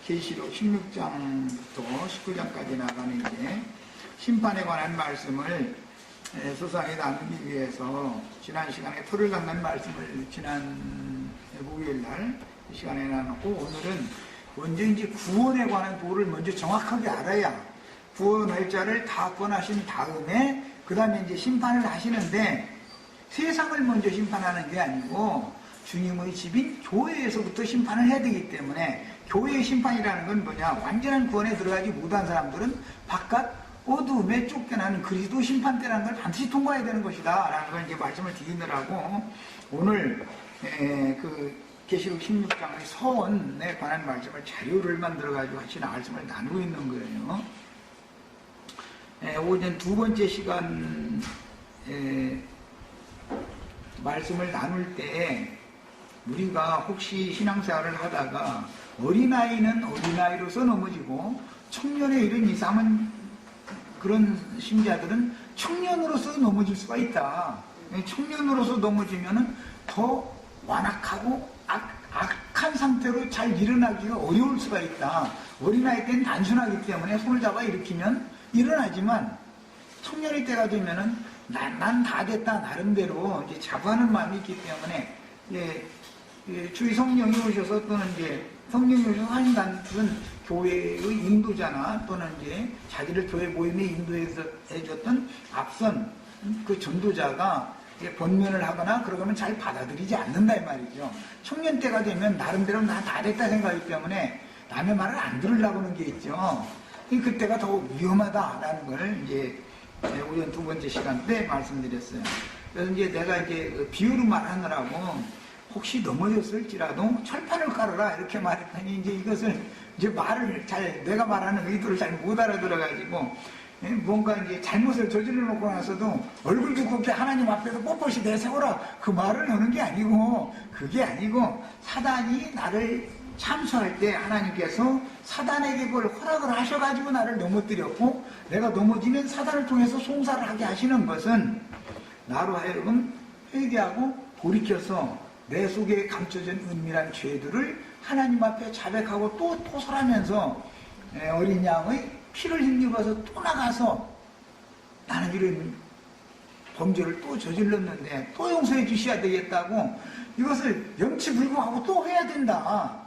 계시록 16장부터 19장까지 나가는 이제 심판에 관한 말씀을 소상히 나누기 위해서 지난 시간에 토를 닦는 말씀을 지난 목요일날 이 시간에 나눴고, 오늘은 먼저 이제 구원에 관한 도를 먼저 정확하게 알아야 구원 날짜를 다 권하신 다음에 그 다음에 이제 심판을 하시는데, 세상을 먼저 심판하는 게 아니고 주님의 집인 교회에서부터 심판을 해야 되기 때문에, 교회의 심판이라는 건 뭐냐, 완전한 구원에 들어가지 못한 사람들은 바깥 어두움에 쫓겨나는 그리스도 심판대라는 걸 반드시 통과해야 되는 것이다 라는 걸 이제 말씀을 드리느라고, 오늘 그 계시록 16장의 서원에 관한 말씀을 자료를 만들어가지고 같이 말씀을 나누고 있는 거예요. 오전 두 번째 시간 말씀을 나눌 때 우리가 혹시 신앙생활을 하다가 어린아이는 어린아이로서 넘어지고 청년에 이른 이상은 그런 신자들은 청년으로서 넘어질 수가 있다. 청년으로서 넘어지면 더 완악하고 악한 상태로 잘 일어나기가 어려울 수가 있다. 어린아이 때는 단순하기 때문에 손을 잡아 일으키면 일어나지만, 청년의 때가 되면은 난 다 됐다 나름대로 이제 자부하는 마음이 있기 때문에, 주의 성령이 오셔서 또는 이제 성령이 오셔서 하신다는 교회의 인도자나 또는 이제 자기를 교회 모임에 인도해줬던 앞선 그 전도자가 번면을 하거나 그러면 잘 받아들이지 않는다 이 말이죠. 청년 때가 되면 나름대로 나 다 됐다 생각하기 때문에 남의 말을 안 들으려고 하는 게 있죠. 그때가 더 위험하다라는 걸 이제 오전 두 번째 시간 때 말씀드렸어요. 그래서 이제 내가 이제 비유로 말하느라고 혹시 넘어졌을지라도 철판을 깔아라 이렇게 말했더니, 이제 이것을 이제 말을 내가 말하는 의도를 잘 못 알아들어가지고 뭔가 이제 잘못을 저질러 놓고 나서도 얼굴 두껍게 하나님 앞에서 뻣뻣이 내세워라 그 말을 하는 게 아니고, 그게 아니고 사단이 나를 참수할 때 하나님께서 사단에게 그걸 허락을 하셔가지고 나를 넘어뜨렸고, 내가 넘어지면 사단을 통해서 송사를 하게 하시는 것은 나로 하여금 회개하고 돌이켜서 내 속에 감춰진 은밀한 죄들을 하나님 앞에 자백하고 또 토설하면서 어린 양의 피를 힘입어서 또 나가서 나는 이런 범죄를 또 저질렀는데 또 용서해 주셔야 되겠다고, 이것을 염치불구하고 또 해야 된다.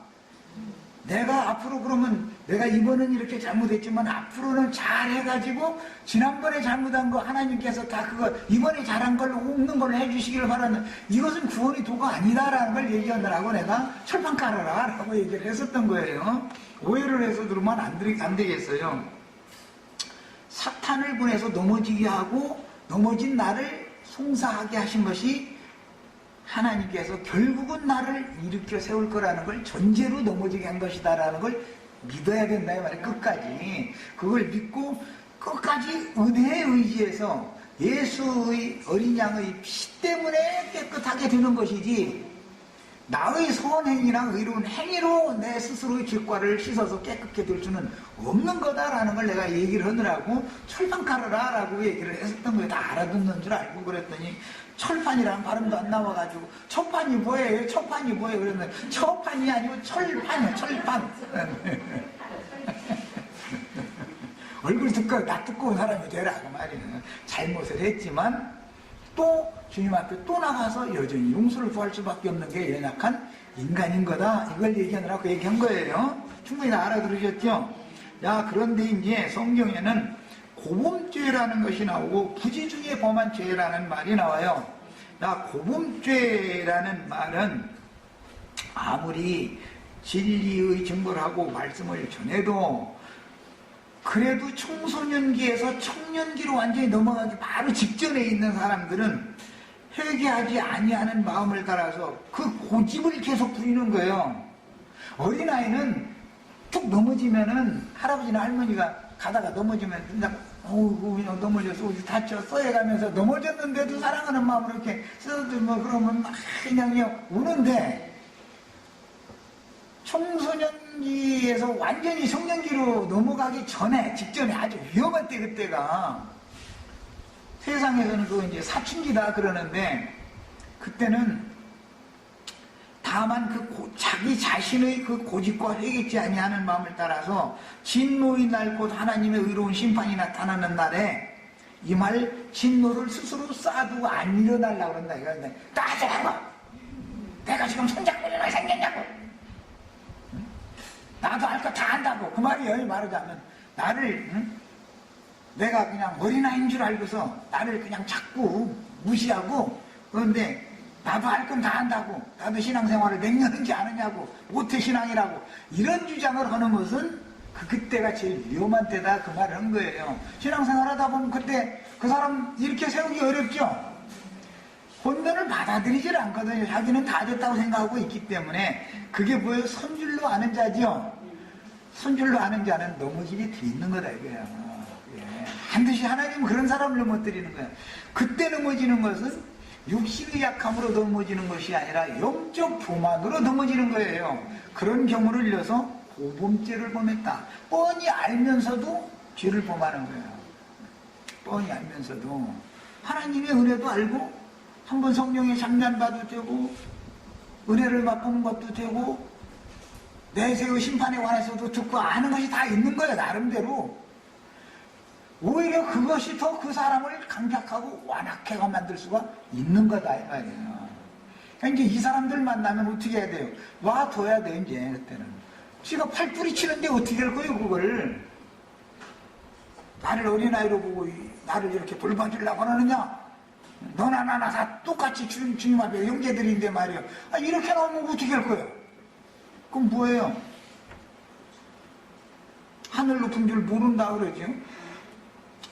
내가 앞으로 그러면 내가 이번은 이렇게 잘못했지만 앞으로는 잘 해가지고 지난번에 잘못한 거 하나님께서 다 그거 이번에 잘한 걸로 없는 걸로 해주시기를 바라는, 이것은 구원의 도가 아니다라는 걸 얘기하느라고 내가 철판 깔아라 라고 얘기를 했었던 거예요. 오해를 해서 들으면 안 되겠어요. 사탄을 보내서 넘어지게 하고 넘어진 나를 송사하게 하신 것이 하나님께서 결국은 나를 일으켜 세울 거라는 걸 전제로 넘어지게 한 것이다라는 걸 믿어야 된다 이 말이에요. 끝까지 그걸 믿고 끝까지 은혜에 의지해서 예수의 어린 양의 피 때문에 깨끗하게 되는 것이지, 나의 선행이나 의로운 행위로 내 스스로의 죄과를 씻어서 깨끗하게 될 수는 없는 거다라는 걸 내가 얘기를 하느라고 철판 깔아라 라고 얘기를 했었던 거예요. 다 알아듣는 줄 알고 그랬더니 철판이라는 발음도 안 나와가지고 첫판이 뭐예요? 첫판이 뭐예요? 그랬는데 첫판이 아니고 철판이에요. 철판. 얼굴 듣고 나 두꺼운 사람이 되라고 말이에요. 잘못을 했지만 또 주님 앞에 또 나가서 여전히 용서를 구할 수밖에 없는 게 연약한 인간인 거다. 이걸 얘기하느라고 얘기한 거예요. 충분히 다 알아들으셨죠? 야, 그런데 이제 성경에는 고범죄라는 것이 나오고 부지 중에 범한 죄라는 말이 나와요. 나 고범죄라는 말은 아무리 진리의 증거를 하고 말씀을 전해도 그래도 청소년기에서 청년기로 완전히 넘어가기 바로 직전에 있는 사람들은 회개하지 아니하는 마음을 따라서 그 고집을 계속 부리는 거예요. 어린아이는 툭 넘어지면은 할아버지나 할머니가 가다가 넘어지면 그냥 넘어져서 어디 다쳤어 해가면서 넘어졌는데도 사랑하는 마음으로 이렇게 쓰다듬어 그러면 막 그냥 우는데, 청소년기에서 완전히 청년기로 넘어가기 전에 직전에 아주 위험한 때, 그때가 세상에서는 그 이제 사춘기다 그러는데, 그때는 다 다만 자기 자신의 그 고집과 회개치 아니하는 마음을 따라서 진노의 날 곧 하나님의 의로운 심판이 나타나는 날에 이 말 진노를 스스로 쌓아두고 안 일어나려고 그런다 이거는데 따지라고 내가 지금 손잡고 일어나 생겼냐고 나도 할 거 다 한다고 그 말이에요. 말하자면 나를 내가 그냥 어린아이인 줄 알고서 나를 그냥 자꾸 무시하고 그런데 나도 할 건 다 한다고 나도 신앙생활을 몇 년인지 아느냐고 모태신앙이라고 이런 주장을 하는 것은 그때가 제일 위험한 때다 그 말을 한 거예요. 신앙생활 하다 보면 그때 그 사람 이렇게 세우기 어렵죠. 혼면을 받아들이질 않거든요. 자기는 다 됐다고 생각하고 있기 때문에 그게 뭐예요? 선줄로 아는 자죠. 선줄로 아는 자는 넘어지게 돼 있는 거다 이거예요. 예. 반드시 하나님은 그런 사람을 넘어뜨리는 거예요. 그때 넘어지는 것은 육신의 약함으로 넘어지는 것이 아니라 영적 교만으로 넘어지는 거예요. 그런 경우를 이어서 고범죄를 범했다. 뻔히 알면서도 죄를 범하는 거예요. 뻔히 알면서도 하나님의 은혜도 알고 한번 성령의 장난봐도 되고 은혜를 맛보는 것도 되고 내세의 심판에 관해서도 듣고 아는 것이 다 있는 거예요. 나름대로. 오히려 그것이 더 그 사람을 강팍하고 완악하게 만들 수가 있는 거다 이 말이에요. 그러니까 이제 이 사람들 만나면 어떻게 해야 돼요? 놔둬야 돼요. 이제 그때는 지가 팔뿌리 치는데 어떻게 할 거예요 그걸. 나를 어린아이로 보고 나를 이렇게 돌봐주려고 하느냐. 너나 나나 다 똑같이 주님 앞에 형제들인데 말이에요. 이렇게 나오면 어떻게 할 거예요? 그럼 뭐예요? 하늘 높은 줄 모른다 그러죠.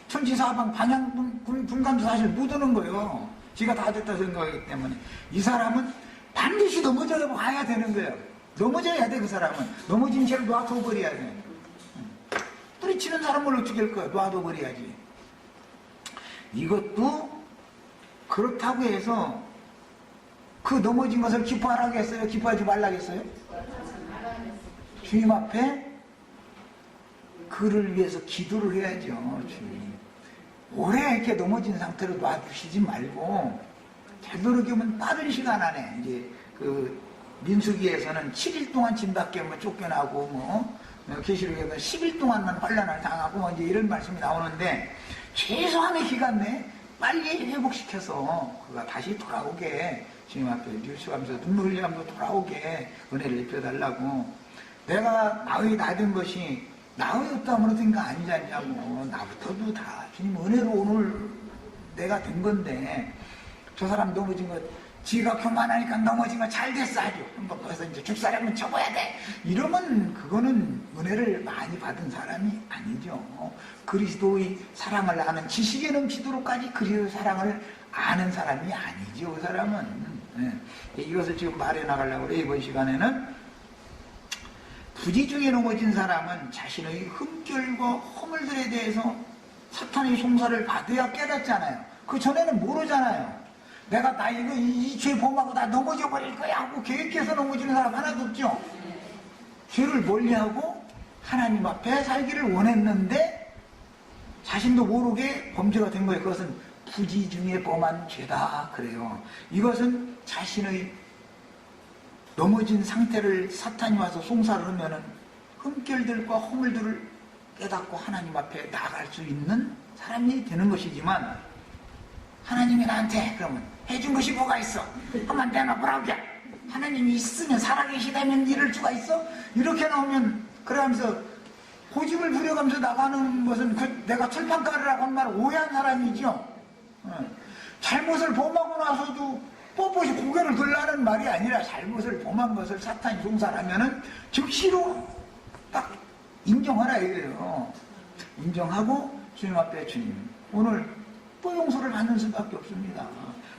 천지사방 방향 분간도 사실 못 오는 거예요. 지가 다 됐다 생각하기 때문에. 이 사람은 반드시 넘어져 봐야 되는 거예요. 넘어져야 돼. 그 사람은 넘어진 채로 놔둬버려야 돼. 뿌리치는 사람을 어떻게 할 거야? 놔둬버려야지. 이것도 그렇다고 해서 그 넘어진 것을 기뻐하라고 했어요? 기뻐하지 말라고 했어요? 주님 앞에 그를 위해서 기도를 해야죠. 주님 오래 이렇게 넘어진 상태로 놔두시지 말고 되도록이면 빠른 시간 안에 이제 그 민수기에서는 7일 동안 진 밖에 뭐 쫓겨나고 뭐 계시록에서는 10일 동안만 환난을 당하고 뭐 이제 이런 말씀이 나오는데 최소한의 기간 내에 빨리 회복시켜서 그가 다시 돌아오게 주님 앞에 뉴스하면서 눈물 흘리면서 돌아오게 은혜를 입혀달라고. 내가 나의 나된 것이 나의 없다면 된 거 아니지 않냐고. 나부터도 다 주님 은혜로 오늘 내가 된 건데 저 사람 넘어진 것 지가 교만하니까 넘어진 거 잘 됐어 아주. 거기서 이제 죽사람은 접어야 돼. 이러면 그거는 은혜를 많이 받은 사람이 아니죠. 그리스도의 사랑을 아는 지식에 넘치도록까지 그리스도의 사랑을 아는 사람이 아니죠. 그 사람은. 네. 이것을 지금 말해 나가려고 해요. 이번 시간에는 부지 중에 넘어진 사람은 자신의 흠결과 허물들에 대해서 사탄의 송사를 받아야 깨닫잖아요. 그 전에는 모르잖아요. 내가 나 이거 이 죄 범하고 나 넘어져 버릴 거야 하고 계획해서 넘어지는 사람 하나도 없죠. 죄를 멀리하고 하나님 앞에 살기를 원했는데 자신도 모르게 범죄가 된 거예요. 그것은 부지 중에 범한 죄다 그래요. 이것은 자신의 넘어진 상태를 사탄이 와서 송사를 하면은 흠결들과 허물들을 깨닫고 하나님 앞에 나아갈 수 있는 사람이 되는 것이지만 하나님이 나한테 그러면 해준 것이 뭐가 있어? 한번 내놔보라고. 하나님이 있으면 살아계시다면 이럴 수가 있어? 이렇게 나오면 그러면서 고집을 부려가면서 나가는 것은 내가 철판가르라고 한 말을 오해한 사람이죠. 잘못을 범하고 나서도 뻣뻣이 고개를 들라는 말이 아니라 잘못을 범한 것을 사탄이 송사하면은 즉시로 딱 인정하라 이거예요. 인정하고 주님 앞에 주님 오늘 또 용서를 받는 수밖에 없습니다.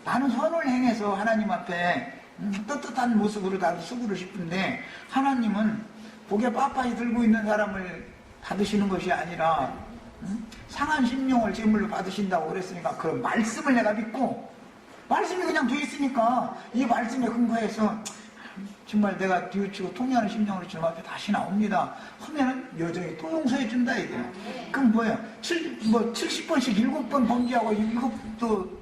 나는 선을 행해서 하나님 앞에 떳떳한 모습으로 나도 쓰고 싶은데 하나님은 고개 빳빳이 들고 있는 사람을 받으시는 것이 아니라 상한 심령을 제물로 받으신다고 그랬으니까 그 말씀을 내가 믿고 말씀이 그냥 돼 있으니까 이 말씀에 근거해서 정말 내가 뉘우치고 통회하는 심령으로 주님 앞에 다시 나옵니다 하면은 여전히 또 용서해 준다 이거야. 그럼 뭐야? 70번씩 7번 범죄하고 이거 또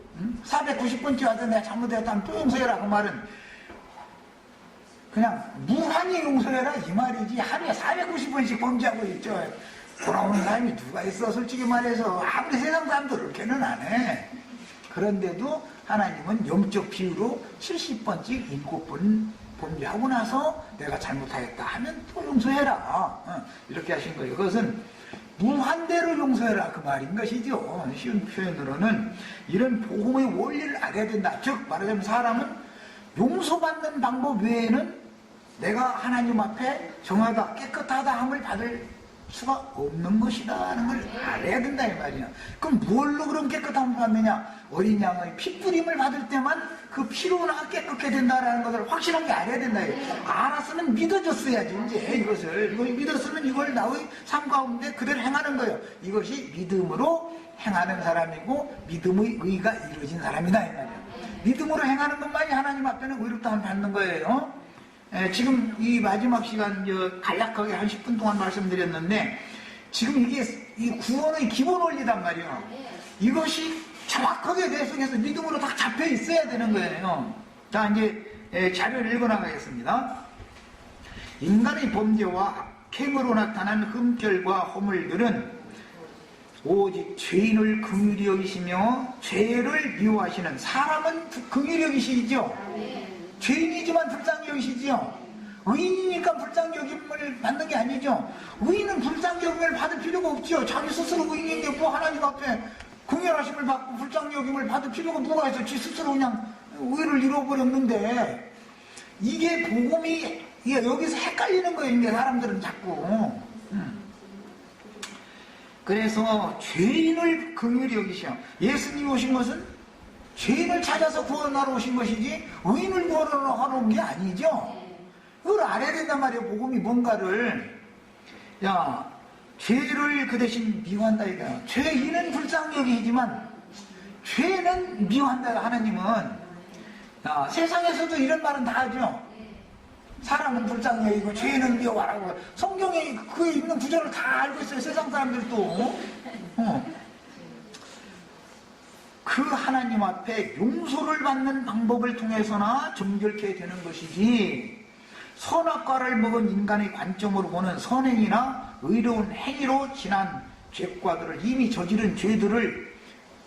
490번째 와서 내가 잘못했다면 또 용서해라 그 말은 그냥 무한히 용서해라 이 말이지. 하루에 490번씩 범죄하고 있죠. 돌아오는 사람이 누가 있어. 솔직히 말해서 아무리 세상 사람도 그렇게는 안 해. 그런데도 하나님은 영적 비유로 70번씩 7번 범죄하고 나서 내가 잘못하였다 하면 또 용서해라. 이렇게 하신 거예요. 그것은 무한대로 용서해라 그 말인 것이죠. 쉬운 표현으로는 이런 복음의 원리를 알아야 된다. 즉 말하자면 사람은 용서받는 방법 외에는 내가 하나님 앞에 정하다 깨끗하다 함을 받을 수가 없는 것이라는 걸 알아야 된다 이 말이야. 그럼 뭘로 그럼 깨끗함을 받느냐? 어린 양의 피뿌림을 받을 때만 그 피로 나 깨끗게 된다라는 것을 확실하게 알아야 된다. 알았으면 믿어줬어야지 이제 이것을. 이걸 믿었으면 이걸 나의 삶 가운데 그대로 행하는 거예요. 이것이 믿음으로 행하는 사람이고 믿음의 의가 이루어진 사람이다 이 말이야. 믿음으로 행하는 것만이 하나님 앞에는 의롭다함을 받는 거예요. 지금 이 마지막 시간 간략하게 한 10분 동안 말씀드렸는데 지금 이게 이 구원의 기본 원리단 말이에요. 이것이 정확하게 내 속에서 믿음으로 딱 잡혀 있어야 되는 거예요. 자 이제 자료를 읽어나가겠습니다. 인간의 범죄와 악행으로 나타난 흠결과 허물들은 오직 죄인을 긍휼히 여기시며 죄를 미워하시는 사람은 긍휼히 여기시죠. 죄인이지만 불쌍히 여기시지요. 의인이니까 불쌍히 여김을 받는 게 아니죠. 의인은 불쌍히 여김을 받을 필요가 없죠. 자기 스스로 의인인데 뭐 하나님 앞에 긍휼하심을 받고 불쌍히 여김을 받을 필요가 뭐가 있어. 지 스스로 그냥 의를 이루어버렸는데 이게 복음이 여기서 헷갈리는 거예요. 이제 사람들은 자꾸. 그래서 죄인을 긍휼히 여기셔. 예수님이 오신 것은 죄인을 찾아서 구원하러 오신 것이지 의인을 구원하러 온 게 아니죠. 그걸 알아야 된단 말이에요. 복음이 뭔가를. 야, 죄를 그 대신 미워한다 이거야. 죄인은 불쌍히 여기지만 죄는 미워한다. 하나님은 세상에서도 이런 말은 다 하죠. 사람은 불쌍히 여기고 죄인은 미워하라고. 성경에 그 있는 구절을 다 알고 있어요. 세상 사람들도. 그 하나님 앞에 용서를 받는 방법을 통해서나 정결케 되는 것이지 선악과를 먹은 인간의 관점으로 보는 선행이나 의로운 행위로 지난 죄과들을 이미 저지른 죄들을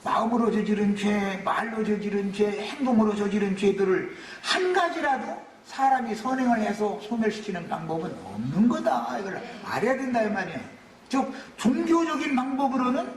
마음으로 저지른 죄, 말로 저지른 죄, 행동으로 저지른 죄들을 한 가지라도 사람이 선행을 해서 소멸시키는 방법은 없는 거다. 이걸 알아야 된다 이 말이야. 즉 종교적인 방법으로는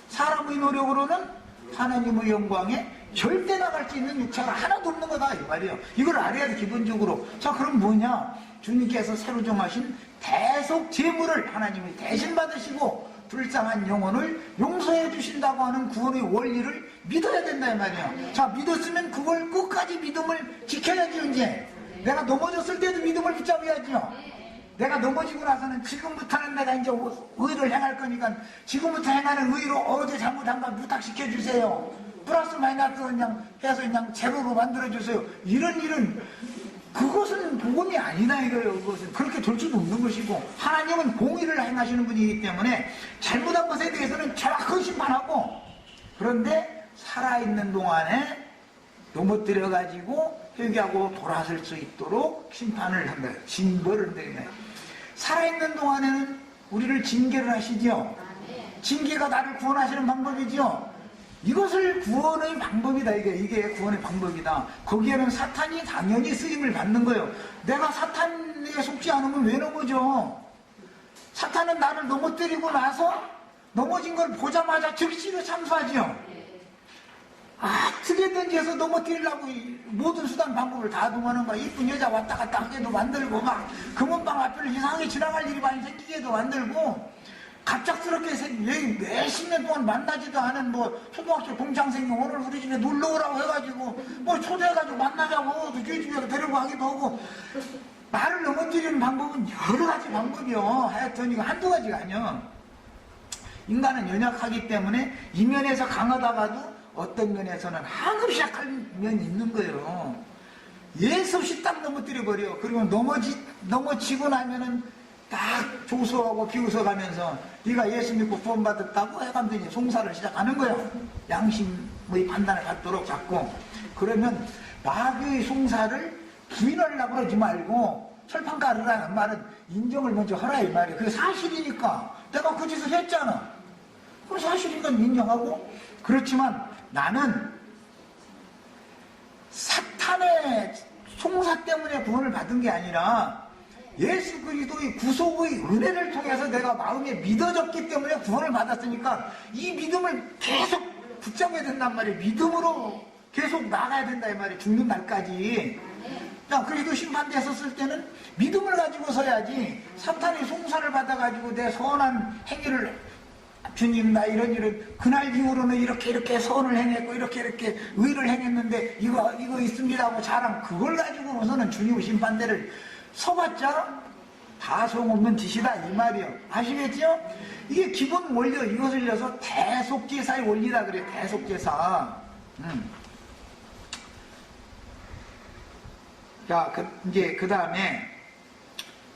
사람의 노력으로는 하나님의 영광에 절대 나갈 수 있는 육체가 하나도 없는 거다 이 말이에요. 이걸 알아야 돼 기본적으로. 자 그럼 뭐냐? 주님께서 새로 정하신 대속 제물을 하나님이 대신 받으시고 불쌍한 영혼을 용서해 주신다고 하는 구원의 원리를 믿어야 된다 이 말이에요. 자 믿었으면 그걸 끝까지 믿음을 지켜야지. 이제 내가 넘어졌을 때도 믿음을 붙잡아야죠. 내가 넘어지고 나서는 지금부터는 내가 이제 의를 행할 거니까 지금부터 행하는 의로 어제 잘못한 거 부탁시켜 주세요. 플러스 마이너스 그냥 해서 그냥 제로로 만들어 주세요. 이런 일은 그것은 복음이 아니다 이거예요. 그것은 그렇게 될 수도 없는 것이고 하나님은 공의를 행하시는 분이기 때문에 잘못한 것에 대해서는 정확하게 심판하고 그런데 살아있는 동안에 넘어뜨려 가지고 회개하고 돌아설 수 있도록 심판을 한다. 징벌을 한다. 살아있는 동안에는 우리를 징계를 하시죠. 징계가 나를 구원하시는 방법이죠. 이것을 구원의 방법이다. 이게 구원의 방법이다. 거기에는 사탄이 당연히 쓰임을 받는 거예요. 내가 사탄에 속지 않으면 왜 넘어져? 사탄은 나를 넘어뜨리고 나서 넘어진 걸 보자마자 즉시로 참수하지요. 어떻게든지 해서 넘어뜨리려고 모든 수단 방법을 다 동하는 거야. 이쁜 여자 왔다 갔다 하게도 만들고 막 금은방 앞을 이상하게 지나갈 일이 많이 생기게도 만들고 갑작스럽게 몇십 년 동안 만나지도 않은 초등학교 동창생이 오늘 우리 집에 놀러 오라고 해가지고 초대해가지고 만나자고 저희 집에 데리고 가기도 하고 나를 넘어뜨리는 방법은 여러 가지 방법이요. 하여튼 이거 한두 가지가 아니야. 인간은 연약하기 때문에 이 면에서 강하다가도 어떤 면에서는 한없이 약한 면이 있는 거예요. 예수 없이 딱 넘어뜨려버려. 그리고 넘어지고 나면은 딱 조소하고 비웃어가면서 네가 예수 믿고 구원받았다고 해가면서 송사를 시작하는 거예요. 양심의 판단을 갖도록 자꾸. 그러면 마귀의 송사를 부인하려고 그러지 말고 철판가르라는 말은 인정을 먼저 하라 이 말이에요. 그게 사실이니까 내가 그 짓을 했잖아. 그럼 사실이니까 인정하고. 그렇지만 나는 사탄의 송사 때문에 구원을 받은 게 아니라 예수 그리스도의 구속의 은혜를 통해서 내가 마음에 믿어졌기 때문에 구원을 받았으니까 이 믿음을 계속 붙잡아야 된단 말이에요. 믿음으로 계속 나가야 된다 이 말이에요. 죽는 날까지. 자, 그리스도 심판됐었을 때는 믿음을 가지고 서야지 사탄의 송사를 받아가지고 내 선한 행위를 주님 나 이런 그날 이후로는 이렇게 선을 행했고 이렇게 의를 행했는데 이거 있습니다 하고 자랑 그걸 가지고서는 주님 심판대를 서봤자 다 소용없는 짓이다 이 말이에요. 아시겠죠? 이게 기본 원리요. 이것을 이어서 대속제사의 원리다 그래요. 대속제사. 자, 이제 그 다음에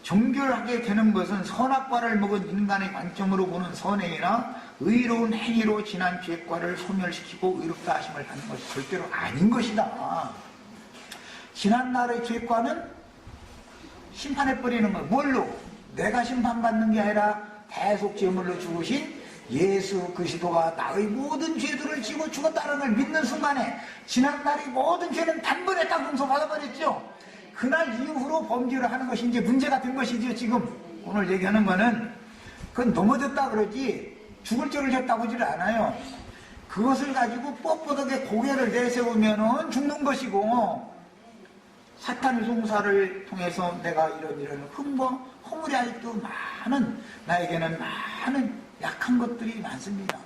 정결하게 되는 것은 선악과를 먹은 인간의 관점으로 보는 선행이나 의로운 행위로 지난 죄과를 소멸시키고 의롭다 하심을 받는 것이 절대로 아닌 것이다. 지난 날의 죄과는 심판해버리는 것. 뭘로? 내가 심판받는 게 아니라 대속제물로 죽으신 예수 그리스도가 나의 모든 죄들을 지고 죽었다는 걸 믿는 순간에 지난 날의 모든 죄는 단번에 딱 용서받아버렸죠. 그날 이후로 범죄를 하는 것이 이제 문제가 된 것이죠. 지금 오늘 얘기하는 거는 그건 넘어졌다 그러지 죽을 죄를 졌다고 하질 않아요. 그것을 가지고 뻣뻣하게 고개를 내세우면은 죽는 것이고 사탄의 송사를 통해서 내가 이런 허물이도 많은 나에게는 많은 약한 것들이 많습니다.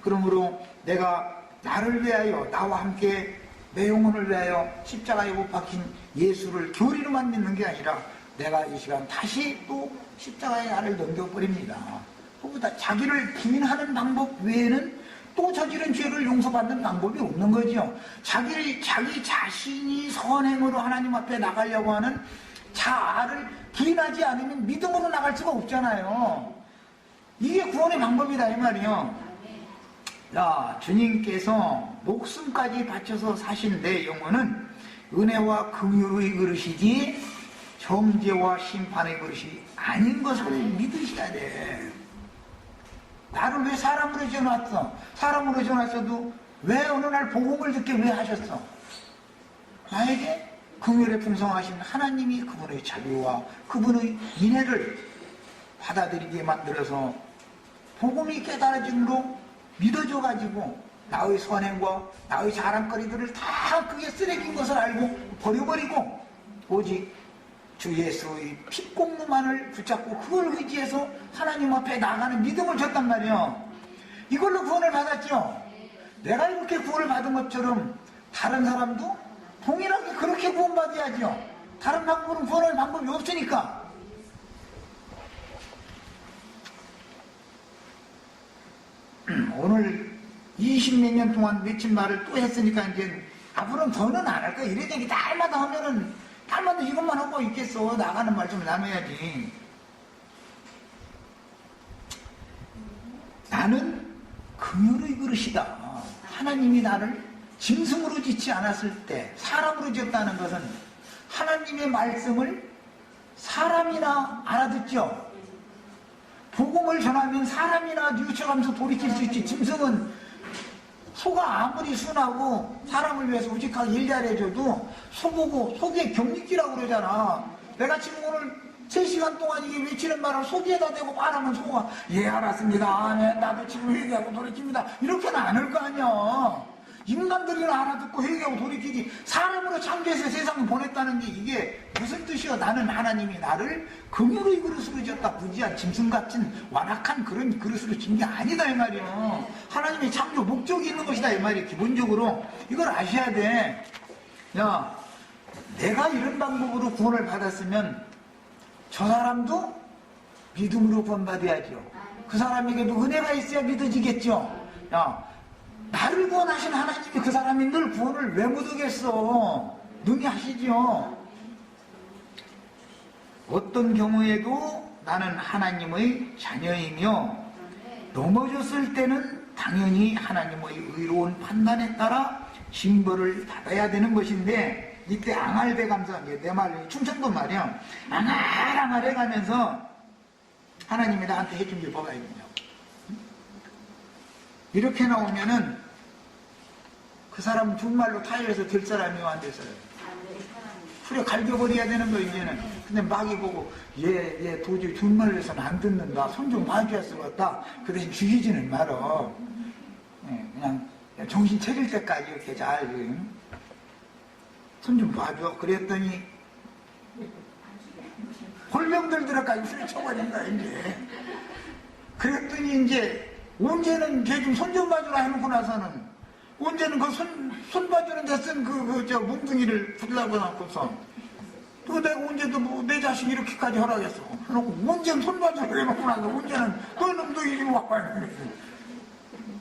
그러므로 내가 나를 위하여 나와 함께 내 영혼을 위하여 십자가에 못 박힌 예수를 교리로만 믿는 게 아니라 내가 이 시간 다시 또 십자가에 나를 넘겨버립니다. 그보다 자기를 부인하는 방법 외에는 또 저지른 죄를 용서받는 방법이 없는 거죠. 자기 자신이 선행으로 하나님 앞에 나가려고 하는 자아를 부인하지 않으면 믿음으로 나갈 수가 없잖아요. 이게 구원의 방법이다 이 말이요. 자, 주님께서 목숨까지 바쳐서 사신 내 영혼은 은혜와 긍휼의 그릇이지 정죄와 심판의 그릇이 아닌 것을 믿으셔야 돼. 나를 왜 사람으로 지어놨어? 사람으로 지어놨어도 왜 어느 날 복음을 듣게 왜 하셨어? 나에게 긍휼에 풍성하신 하나님이 그분의 자비와 그분의 인애를 받아들이게 만들어서 복음이 깨달아짐으로 믿어줘가지고 나의 선행과 나의 자랑거리들을 다 그게 쓰레기인 것을 알고 버려버리고 오직 주 예수의 피공로만을 붙잡고 그걸 의지해서 하나님 앞에 나가는 믿음을 줬단 말이에요. 이걸로 구원을 받았죠. 내가 이렇게 구원을 받은 것처럼 다른 사람도 동일하게 그렇게 구원받아야죠. 다른 방법은 구원할 방법이 없으니까. 오늘 20몇 년 동안 맺힌 말을 또 했으니까 이제 앞으로는 더는 안 할 거야. 이래 되기 날마다 하면은 날마다 이것만 하고 있겠어. 나가는 말 좀 나눠야지. 나는 긍휼의 그릇이다. 하나님이 나를 짐승으로 짓지 않았을 때 사람으로 지었다는 것은 하나님의 말씀을 사람이나 알아듣죠. 복음을 전하면 사람이나 뉘우쳐가면서 돌이킬 수 있지. 짐승은 소가 아무리 순하고 사람을 위해서 우직하게 일 잘해줘도 소보고 속에 격리기라고 그러잖아. 내가 지금 오늘 3시간 동안 이게 외치는 말을 속에다 대고 말하면 소가 예 알았습니다. 아, 네, 나도 지금 회개하고 돌이킵니다. 이렇게는 안 할 거 아니야. 인간들이나 알아듣고 회개하고 돌이키지 사람으로 창조해서 세상을 보냈다는 게 이게 무슨 뜻이야. 나는 하나님이 나를 긍휼의 그릇으로 지었다. 무지한 짐승같은 완악한 그런 그릇으로 진 게 아니다 이 말이야. 하나님의 창조 목적이 있는 것이다 이 말이야. 기본적으로 이걸 아셔야 돼. 야, 내가 이런 방법으로 구원을 받았으면 저 사람도 믿음으로 구원받아야죠. 그 사람에게도 은혜가 있어야 믿어지겠죠. 야, 나를 구원하신 하나님이 그 사람이 늘 구원을 왜 못하겠어? 능히 하시죠. 어떤 경우에도 나는 하나님의 자녀이며 넘어졌을 때는 당연히 하나님의 의로운 판단에 따라 징벌을 받아야 되는 것인데 이때 앙알대 감사, 내 말, 충청도 말이야. 앙알앙알 해가면서 하나님이 나한테 해준 게 뭐가 있느냐고. 이렇게 나오면은 그 사람은 정말로 타일에서 될 사람이 안 돼서요. 풀에 갈겨버려야 되는 거 이제는. 근데 마귀 보고 얘 도저히 정말로 해서는 안 듣는다. 손 좀 봐줘야 쓰겠다. 그 대신 죽이지는 말어. 그냥 정신 차릴 때까지 이렇게 잘 손 좀 봐줘. 그랬더니 골병들 들어까지 후려 쳐버린 거야 이제. 그랬더니 이제 언제는 걔 좀 손 좀 봐주라 해놓고 나서는 언제는 그 손 봐주는 데 쓴 몽둥이를 붙이려고 해놓고서 또 내가 언제도 내 자식 이렇게까지 허락했어. 해놓고 언제는 손 봐주라 해놓고 나서 언제는 그 놈도 이리 와봐.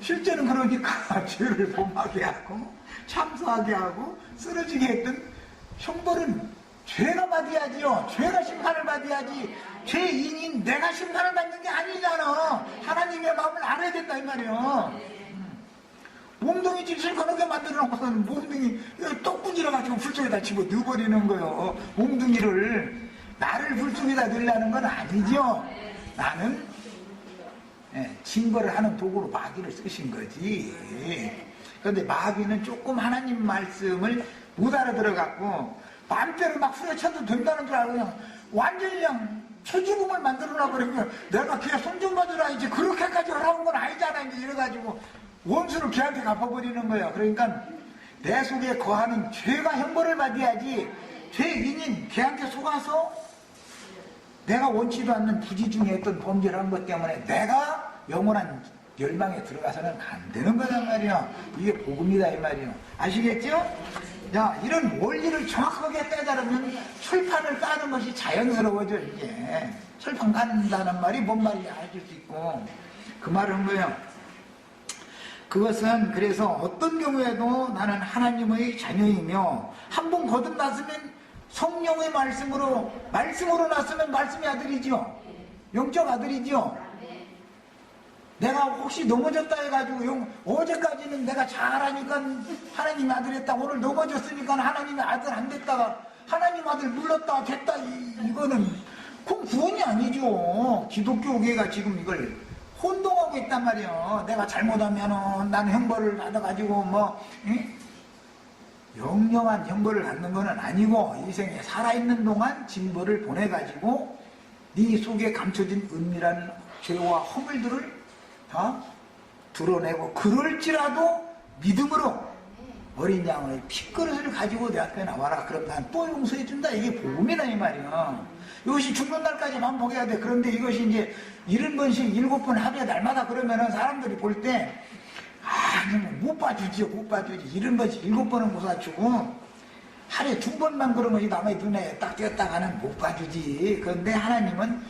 실제는 그러니까 죄를 범하게 하고 참사하게 하고 쓰러지게 했던 형벌은 죄가 받아야지요. 죄가 심판을 받아야지. 죄인인 내가 심판을 받는 게 아니잖아. 하나님의 마음을 알아야 된다 이 말이에요. 몽둥이 짓을 그렇게 만들어놓고서는 몽둥이 떡분질러가지고 불 속에다 집어 넣어버리는 거예요. 몽둥이를 나를 불 속에다 넣으려는 건 아니죠. 나는 징벌을 하는 도구로 마귀를 쓰신 거지. 그런데 마귀는 조금 하나님 말씀을 못 알아들어갖고 마음대로 막 후려쳐도 된다는 줄 알고 그냥 완전히 그냥 초죽음을 만들어놔버리면 내가 걔 손 좀 봐주라 이제 그렇게까지 하라는 건 아니잖아 이제 이래가지고 원수를 걔한테 갚아버리는 거야. 그러니까 내 속에 거하는 죄가 형벌을 받아야지 죄인인 걔한테 속아서 내가 원치도 않는 부지 중에 어떤 범죄를 한 것 때문에 내가 영원한 열망에 들어가서는 안 되는 거란 말이야. 이게 복음이다 이 말이야. 아시겠죠? 야, 이런 원리를 정확하게 깨달으면 철판을 까는 것이 자연스러워져 이게. 철판 깐다는 말이 뭔 말인지 알 수 있고 그 말은 뭐예요? 그것은 그래서 어떤 경우에도 나는 하나님의 자녀이며 한 번 거듭났으면 성령의 말씀으로 났으면 말씀의 아들이죠. 영적 아들이죠. 내가 혹시 넘어졌다 해가지고 어제까지는 내가 잘하니까 하나님 아들 했다. 오늘 넘어졌으니까 하나님의 아들 안 됐다가 하나님 아들 물렀다 됐다. 이거는 그건 구원이 아니죠. 기독교 교회가 지금 이걸 혼동하고 있단 말이에요. 내가 잘못하면은 나는 형벌을 받아가지고 영영한 형벌을 받는 것은 아니고 이 생에 살아있는 동안 징벌을 보내가지고 네 속에 감춰진 은밀한 죄와 허물들을 다 드러내고 그럴지라도 믿음으로 어린 양의 핏그릇을 가지고 내 앞에 나와라. 그럼 난 또 용서해준다. 이게 복음이다 이 말이야. 이것이 죽는 날까지 반복해야 돼. 그런데 이것이 이제 70번씩 7번 하루에 날마다 그러면은 사람들이 볼 때 못 봐주지요. 못 봐주지. 70번씩 7번은 못 봐주고 하루에 2번만 그러면 남의 눈에 딱 띄었다가는 못 봐주지. 그런데 하나님은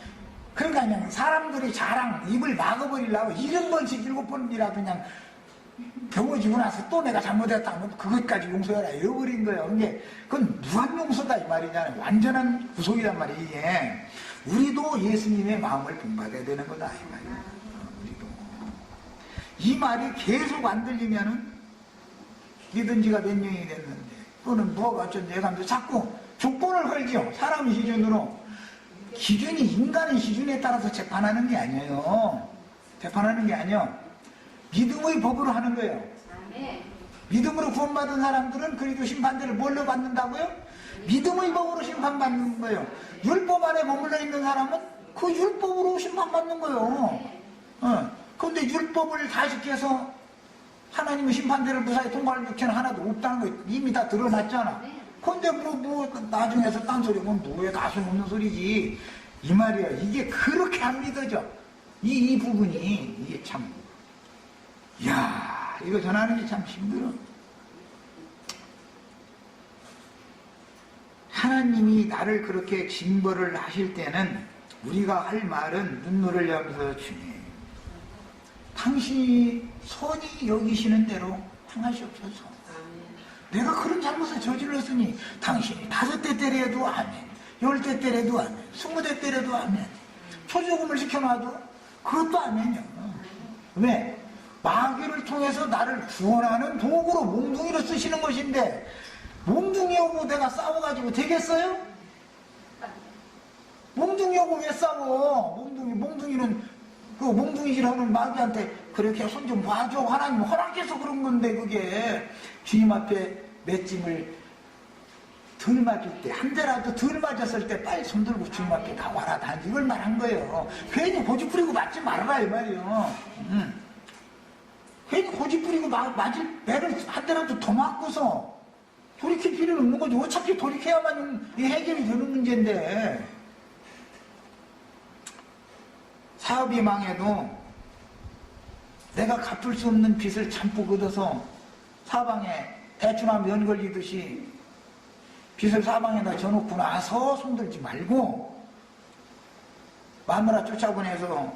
그러니까 그냥 사람들이 자랑 입을 막아버리려고 70번씩 7번이라도 그냥 경호지고 나서 또 내가 잘못했다 하면 그것까지 용서해라 이래버린 거예요. 근데 그건 무한 용서다 이 말이잖아요. 완전한 구속이란 말이에요. 이게 우리도 예수님의 마음을 본받아야 되는 거다 이 말이에요. 우리도 이 말이 계속 안 들리면은 믿은 지가 몇 년이 됐는데 또는 뭐가 어쩐지 해가면서 자꾸 족본을 걸지요. 사람의 기준으로. 기준이 인간의 기준에 따라서 재판하는 게 아니에요. 재판하는 게 아니에요. 믿음의 법으로 하는 거예요. 믿음으로 구원받은 사람들은 그래도 심판대를 뭘로 받는다고요? 믿음의 법으로 심판받는 거예요. 율법 안에 머물러 있는 사람은 그 율법으로 심판받는 거예요. 그런데 율법을 다 지켜서 하나님의 심판대를 무사히 통과할 육체는 하나도 없다는 거 이미 다 드러났잖아. 근데 나중에서 딴소리 하면 뭐에 가슴 없는 소리지. 이 말이야. 이게 그렇게 안 믿어져. 이 부분이, 이게 참, 이야, 이거 전하는 게 참 힘들어. 하나님이 나를 그렇게 징벌을 하실 때는 우리가 할 말은 눈물을 흘리면서 주님, 당신이 선히 여기시는 대로 행하시옵소서. 내가 그런 잘못을 저질렀으니 당신이 5대 때려도 아멘, 10대 때려도 아멘, 20대 때려도 아멘, 초조금을 시켜놔도 그것도 아멘이야. 왜? 마귀를 통해서 나를 구원하는 도구로 몽둥이로 쓰시는 것인데 몽둥이하고 내가 싸워가지고 되겠어요? 몽둥이하고 왜 싸워? 몽둥이는 그 몽둥이질 하는 마귀한테 그렇게 손 좀 봐줘. 하나님 허락해서 그런 건데, 그게. 주님 앞에 맷짐을 덜 맞을 때, 한 대라도 덜 맞았을 때 빨리 손들고 주님 앞에 나와라. 단 이걸 말한 거예요. 괜히 고집 부리고 맞지 말아라, 이 말이에요. 괜히 고집 부리고 맞을 배를 한 대라도 더 맞고서 돌이킬 필요는 없는 거지. 어차피 돌이켜야만 이 해결이 되는 문제인데. 사업이 망해도 내가 갚을 수 없는 빚을 잠복 얻어서 사방에 대추나무 연 걸리듯이 빚을 사방에다 져놓고 나서 손들지 말고, 마누라 쫓아보내서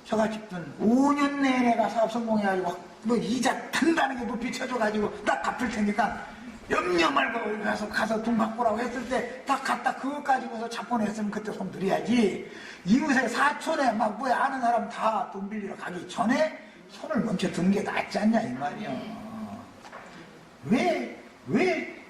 처갓집돈 5년 내에 내가 사업 성공해가지고 뭐 이자 단단하게 높이 쳐줘가지고 딱 갚을 테니까 염려 말고 가서 돈 갖고 오라고 했을 때 딱 갖다 그거 가지고서 자본했으면 그때 손 들여야지. 이웃에 사촌에 막 뭐야 아는 사람 다 돈 빌리러 가기 전에 손을 먼저 든 게 낫지 않냐 이 말이야. 왜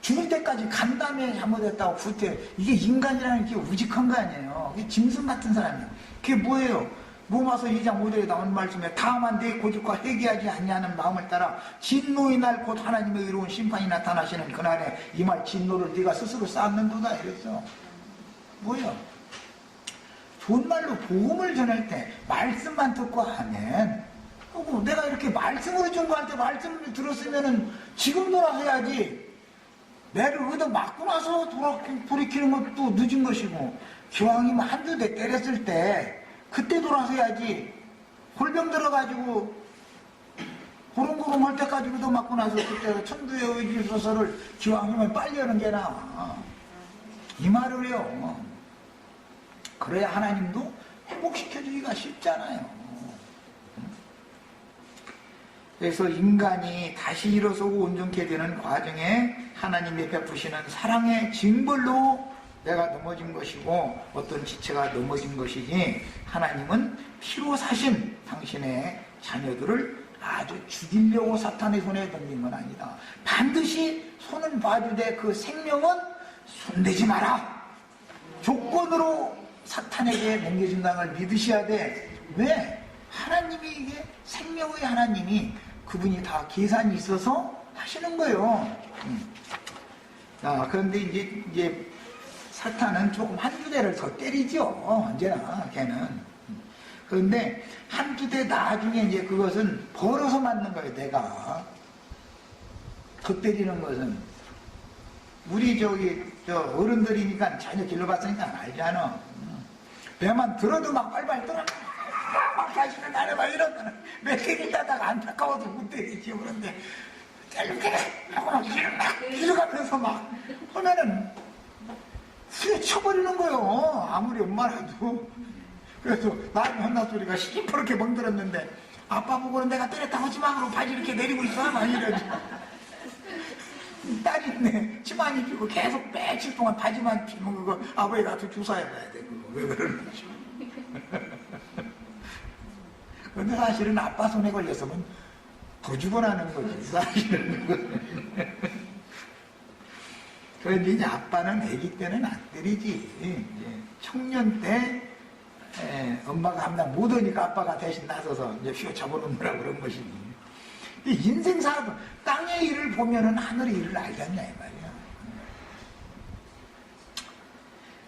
죽을 때까지 간 다음에 잘못했다고 후퇴. 이게 인간이라는 게 우직한 거 아니에요. 이게 짐승 같은 사람이에요. 그게 뭐예요? 로마서 2장 5절에 나온 말씀에 다만 내 고집과 회개하지 않냐는 마음을 따라 진노의 날 곧 하나님의 의로운 심판이 나타나시는 그날에 이 말 진노를 네가 스스로 쌓는도다 이랬어. 뭐야? 좋은 말로 복음을 전할 때 말씀만 듣고 하면, 그리고 내가 이렇게 말씀으로 전도할 때 말씀을 들었으면은 지금 돌아서야지. 매를 얻어 맞고 나서 돌이키는 것도 늦은 것이고, 기왕이면 한두 대 때렸을 때 그때 돌아서야지. 골병 들어가지고 고름고름 할 때까지 얻어 맞고 나서 그때 천두의 의지소설을 기왕이면 빨리 하는 게 나아. 이 말을 해요. 그래야 하나님도 회복시켜주기가 쉽잖아요. 그래서 인간이 다시 일어서고 온전케 되는 과정에 하나님이 베푸시는 사랑의 징벌로 내가 넘어진 것이고 어떤 지체가 넘어진 것이지, 하나님은 피로 사신 당신의 자녀들을 아주 죽이려고 사탄의 손에 던진 건 아니다. 반드시 손은 봐주되 그 생명은 손대지 마라. 조건으로 사탄에게 넘겨진다는 걸 믿으셔야 돼. 왜? 하나님이 이게 생명의 하나님이 그분이 다 계산이 있어서 하시는 거예요. 자, 그런데 이제 사탄은 조금 한두 대를 더 때리죠. 언제나 걔는. 그런데 한두 대 나중에 이제 그것은 벌어서 맞는 거예요. 내가 더 때리는 것은 우리 어른들이니까 자녀 길러봤으니까 알잖아. 배만 들어도 막 빨빨 떨어. 막 다시는 안 해봐 이러면 몇 개를 따다가 안타까워서 못 때리지. 그런데 때리게 하고 막 길어가면서 막 하면은 후에 쳐버리는 거예요. 아무리 엄마라도. 그래서 나중에 혼난 소리가 시퍼렇게 멍들었는데 아빠 보고는 내가 때렸다고 하지마 그러고 바지 이렇게 내리고 있어. 막 이러지. 딸이 있네. 치마 입히고 계속 며칠 동안 바지만 피면 그거 아버지 가서 주사해봐야 돼. 그거 왜 그러는지. 근데 사실은 아빠 손에 걸렸으면 더 죽어나는 거지. 사실은. 그런데 이제 아빠는 아기 때는 안 때리지. 이제 청년 때 엄마가 감당 못하니까 아빠가 대신 나서서 이제 휘어잡아놓느라 그런 것이지. 인생 살아도 땅의 일을 보면은 하늘의 일을 알잖냐 이 말이야.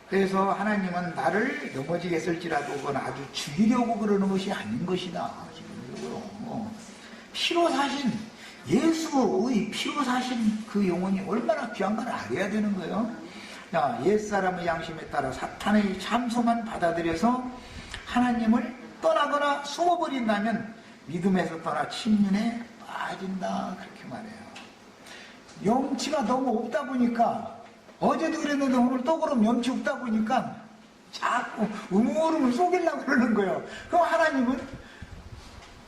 그래서 하나님은 나를 넘어지게 했을지라도 그건 아주 죽이려고 그러는 것이 아닌 것이다. 지금 피로 사신 예수의 피로 사신 그 영혼이 얼마나 귀한가를 알아야 되는 거예요. 자, 옛사람의 양심에 따라 사탄의 참소만 받아들여서 하나님을 떠나거나 숨어버린다면 믿음에서 떠나 침륜에 빠진다. 그렇게 말해요. 염치가 너무 없다 보니까, 어제도 그랬는데 오늘 또 그럼 염치 없다 보니까 자꾸 우물우물 속이려고 그러는 거예요. 그럼 하나님은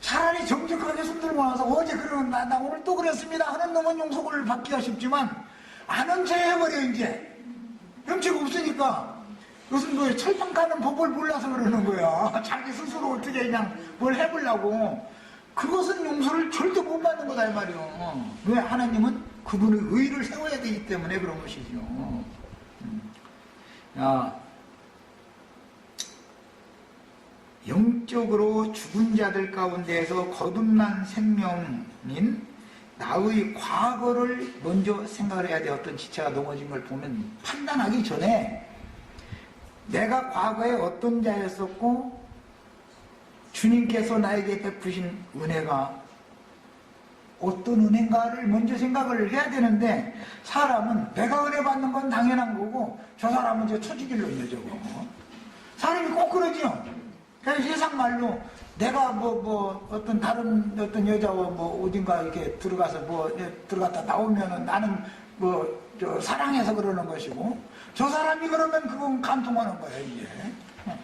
차라리 정직하게 손들고 나서 어제 그러면 나 오늘 또 그랬습니다 하는 놈은 용서를 받기가 쉽지만 아는 체 해버려. 이제 염치가 없으니까. 그것은 뭐 철판 가는 법을 몰라서 그러는 거야. 자기 스스로 어떻게 그냥 뭘 해보려고. 그것은 용서를 절대 못 받는 거다 이 말이에요. 왜? 하나님은 그분의 의를 세워야 되기 때문에 그런 것이죠. 영적으로 죽은 자들 가운데에서 거듭난 생명인 나의 과거를 먼저 생각을 해야 돼. 어떤 지체가 넘어진 걸 보면 판단하기 전에 내가 과거에 어떤 자였었고 주님께서 나에게 베푸신 은혜가 어떤 은혜인가를 먼저 생각을 해야 되는데, 사람은 내가 은혜 받는 건 당연한 거고 저 사람은 저 처지길로 저거. 사람이 꼭 그러죠. 그래서 세상 말로 내가 어떤 다른 어떤 여자와 어딘가 이렇게 들어가서 들어갔다 나오면은 나는 저 사랑해서 그러는 것이고, 저 사람이 그러면 그건 간통하는 거예요, 이제.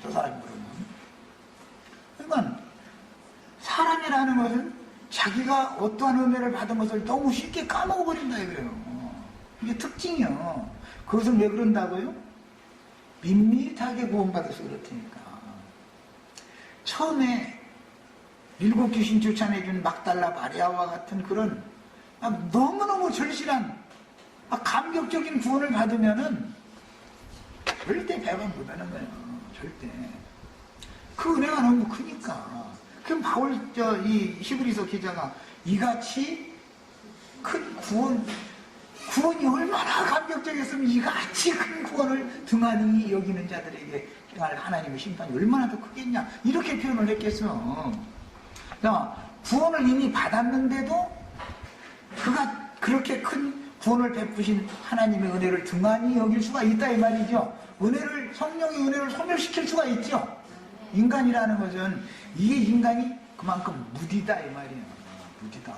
저 사람이 그러면. 그러니까 사람이라는 것은 자기가 어떠한 은혜를 받은 것을 너무 쉽게 까먹어버린다 이거예요. 이게 특징이요. 그것은 왜 그런다고요? 밋밋하게 구원받아서 그렇다니까. 처음에 일곱 귀신 쫓아내준 막달라 마리아와 같은 그런 너무너무 절실한 감격적인 구원을 받으면은 절대 배반 못하는 거예요. 절대. 그 은혜가 너무 크니까. 그럼 바울 이 히브리서 기자가 이같이 큰 구원이 얼마나 감격적이었으면 이같이 큰 구원을 등한히 여기는 자들에게 하나님의 심판이 얼마나 더 크겠냐, 이렇게 표현을 했겠어. 구원을 이미 받았는데도 그가 그렇게 큰 구원을 베푸신 하나님의 은혜를 등한히 여길 수가 있다 이 말이죠. 성령의 은혜를 소멸시킬 수가 있죠. 인간이라는 것은 이게 인간이 그만큼 무디다 이 말이에요. 무디다.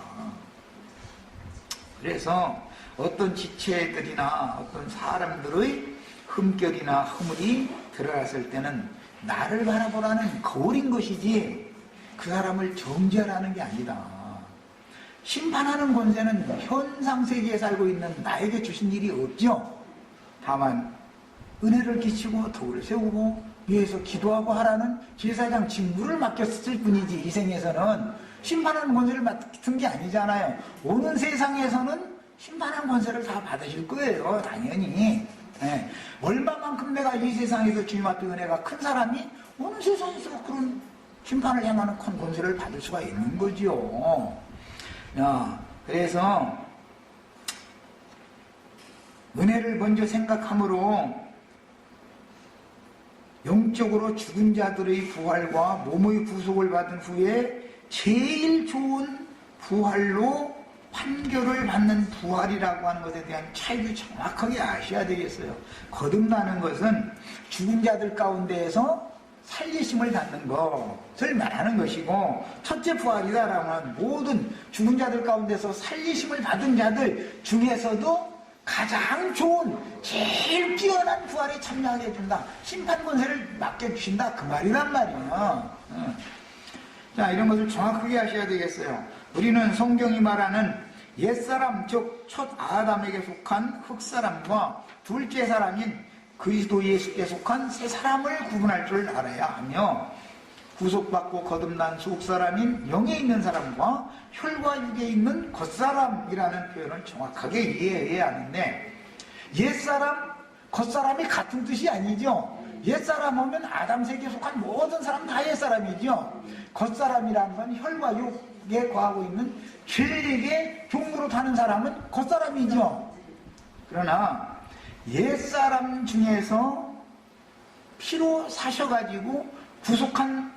그래서 어떤 지체들이나 어떤 사람들의 흠결이나 허물이 드러났을 때는 나를 바라보라는 거울인 것이지 그 사람을 정죄하라는 게 아니다. 심판하는 권세는 현상세계에 살고 있는 나에게 주신 일이 없죠. 다만 은혜를 끼치고 덕을 세우고 위해서 기도하고 하라는 제사장 직무를 맡겼을 뿐이지, 이 생에서는 심판하는 권세를 맡은 게 아니잖아요. 오는 세상에서는 심판하는 권세를 다 받으실 거예요, 당연히. 네. 얼마만큼 내가 이 세상에서 주님 앞에 은혜가 큰 사람이 오는 세상에서 그런 심판을 향하는 큰 권세를 받을 수가 있는 거죠. 그래서 은혜를 먼저 생각함으로 영적으로 죽은 자들의 부활과 몸의 구속을 받은 후에 제일 좋은 부활로 판결을 받는 부활이라고 하는 것에 대한 차이를 정확하게 아셔야 되겠어요. 거듭나는 것은 죽은 자들 가운데에서 살리심을 받는 것을 말하는 것이고, 첫째 부활이다라면 모든 죽은 자들 가운데서 살리심을 받은 자들 중에서도 가장 좋은 제일 뛰어난 부활에 참여하게 해준다, 심판 권세를 맡겨주신다, 그 말이란 말이에요. 자, 이런 것을 정확하게 하셔야 되겠어요. 우리는 성경이 말하는 옛사람, 즉 첫 아담에게 속한 흙사람과 둘째 사람인 그리스도 예수께 속한 새 사람을 구분할 줄 알아야 하며, 구속받고 거듭난 속사람인 영에 있는 사람과 혈과 육에 있는 겉사람이라는 표현을 정확하게 이해해야 하는데, 옛사람, 겉사람이 같은 뜻이 아니죠. 옛사람 하면 아담 세계에 속한 모든 사람 다 옛사람이죠. 겉사람이라는 건 혈과 육에 거하고 있는 죄에게 종으로 타는 사람은 겉사람이죠. 그러나 옛사람 중에서 피로 사셔가지고 구속한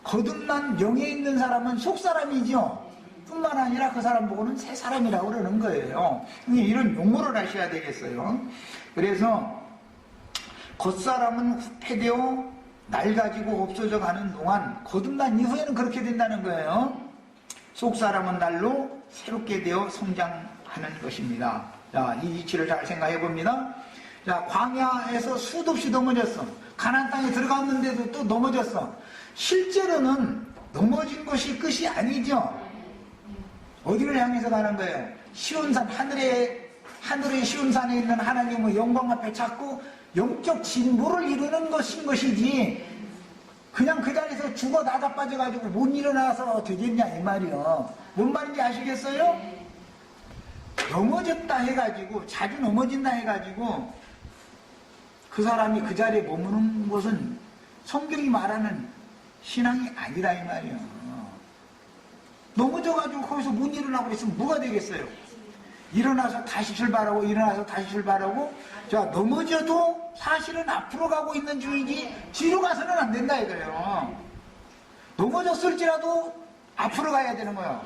거듭난 영에 있는 사람은 속사람이죠. 뿐만 아니라 그 사람 보고는 새 사람이라고 그러는 거예요. 이런 용어를 하셔야 되겠어요. 그래서 겉사람은 후퇴되어 낡아지고 없어져 가는 동안 거듭난 이후에는 그렇게 된다는 거예요. 속사람은 날로 새롭게 되어 성장하는 것입니다. 자, 이 이치를 잘 생각해 봅니다. 자, 광야에서 수도 없이 넘어졌어. 가나안 땅에 들어갔는데도 또 넘어졌어. 실제로는 넘어진 것이 끝이 아니죠. 어디를 향해서 가는 거예요? 시온산, 하늘의 시온산에 있는 하나님의 영광 앞에 찾고 영적 진보를 이루는 것인 것이지, 그냥 그 자리에서 죽어 나다 빠져가지고 못 일어나서 되겠냐 이 말이요. 뭔 말인지 아시겠어요? 넘어졌다 해가지고, 자주 넘어진다 해가지고, 그 사람이 그 자리에 머무는 것은 성경이 말하는 신앙이 아니라 이 말이에요. 넘어져가지고 거기서 못 일어나고 있으면 뭐가 되겠어요? 일어나서 다시 출발하고, 일어나서 다시 출발하고, 자, 넘어져도 사실은 앞으로 가고 있는 중이지, 뒤로 가서는 안 된다 이거예요. 넘어졌을지라도 앞으로 가야 되는 거야.